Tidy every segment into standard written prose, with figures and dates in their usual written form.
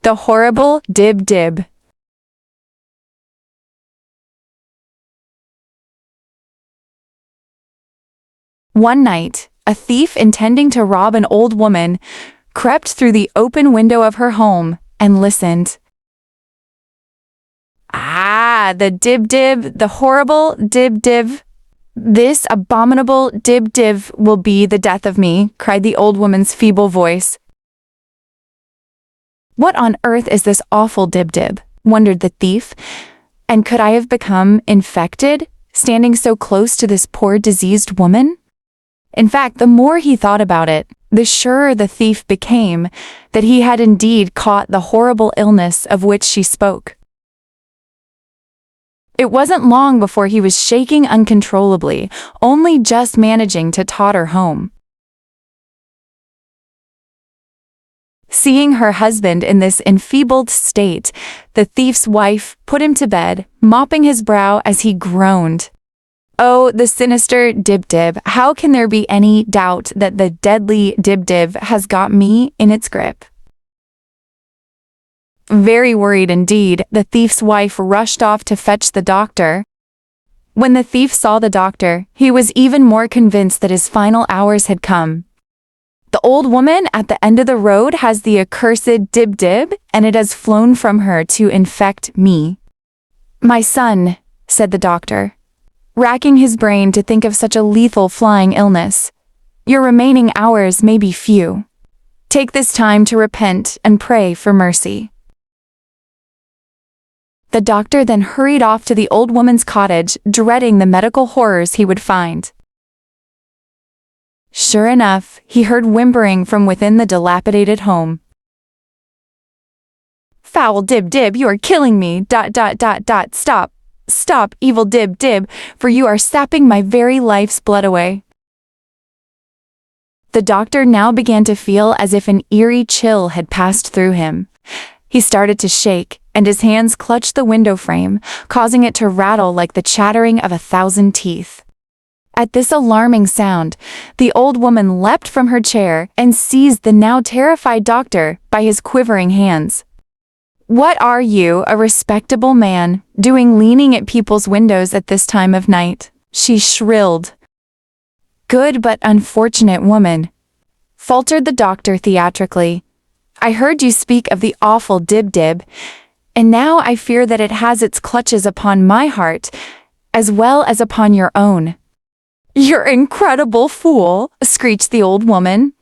The horrible Dib-Dib. One night, a thief intending to rob an old woman crept through the open window of her home and listened. "Ah, the Dib-Dib, the horrible Dib-Dib. This abominable Dib-Dib will be the death of me," cried the old woman's feeble voice. "What on earth is this awful Dib-Dib?" wondered the thief. "And could I have become infected, standing so close to this poor diseased woman?" In fact, the more he thought about it, the surer the thief became that he had indeed caught the horrible illness of which she spoke. It wasn't long before he was shaking uncontrollably, only just managing to totter home. Seeing her husband in this enfeebled state, the thief's wife put him to bed, mopping his brow as he groaned. "Oh, the sinister Dib-Dib, how can there be any doubt that the deadly Dib-Dib has got me in its grip?" Very worried indeed, the thief's wife rushed off to fetch the doctor. When the thief saw the doctor, he was even more convinced that his final hours had come. "The old woman at the end of the road has the accursed Dib-Dib, and it has flown from her to infect me." "My son," said the doctor, racking his brain to think of such a lethal flying illness, "your remaining hours may be few. Take this time to repent and pray for mercy." The doctor then hurried off to the old woman's cottage, dreading the medical horrors he would find. Sure enough, he heard whimpering from within the dilapidated home. "Foul Dib-Dib, you are killing me, ... Stop, stop, evil Dib-Dib, for you are sapping my very life's blood away." The doctor now began to feel as if an eerie chill had passed through him. He started to shake, and his hands clutched the window frame, causing it to rattle like the chattering of 1,000 teeth. At this alarming sound, the old woman leapt from her chair and seized the now terrified doctor by his quivering hands. "What are you, a respectable man, doing leaning at people's windows at this time of night?" she shrilled. "Good but unfortunate woman," faltered the doctor theatrically. "I heard you speak of the awful Dib-Dib, and now I fear that it has its clutches upon my heart, as well as upon your own." "You're incredible fool," screeched the old woman.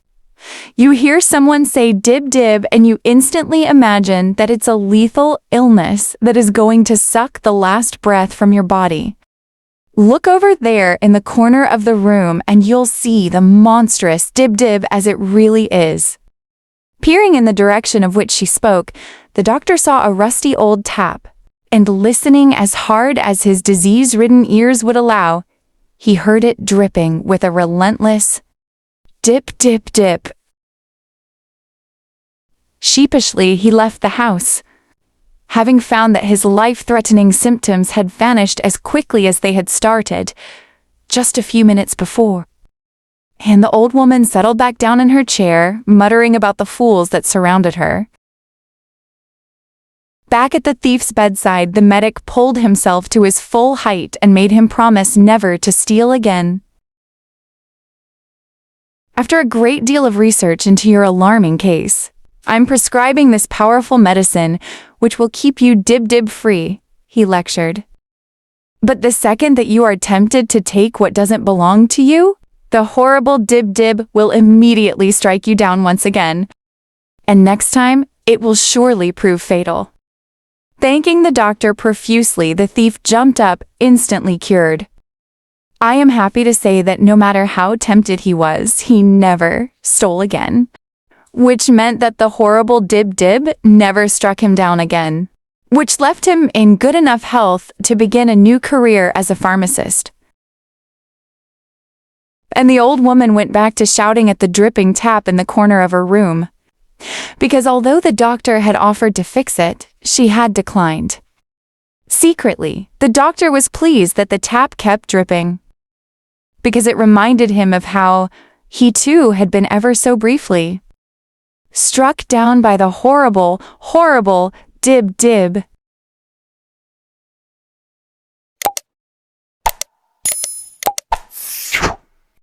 "You hear someone say Dib-Dib and you instantly imagine that it's a lethal illness that is going to suck the last breath from your body. Look over there in the corner of the room and you'll see the monstrous Dib-Dib as it really is." Peering in the direction of which she spoke, the doctor saw a rusty old tap, and listening as hard as his disease-ridden ears would allow, he heard it dripping with a relentless dip, dip, dip. Sheepishly, he left the house, having found that his life-threatening symptoms had vanished as quickly as they had started, just a few minutes before. And the old woman settled back down in her chair, muttering about the fools that surrounded her. Back at the thief's bedside, the medic pulled himself to his full height and made him promise never to steal again. "After a great deal of research into your alarming case, I'm prescribing this powerful medicine which will keep you Dib-Dib free," he lectured. "But the second that you are tempted to take what doesn't belong to you, the horrible Dib-Dib will immediately strike you down once again. And next time, it will surely prove fatal." Thanking the doctor profusely, the thief jumped up, instantly cured. I am happy to say that no matter how tempted he was, he never stole again. Which meant that the horrible Dib-Dib never struck him down again. Which left him in good enough health to begin a new career as a pharmacist. And the old woman went back to shouting at the dripping tap in the corner of her room. Because although the doctor had offered to fix it, she had declined. Secretly, the doctor was pleased that the tap kept dripping, because it reminded him of how he too had been ever so briefly struck down by the horrible, horrible dib dib.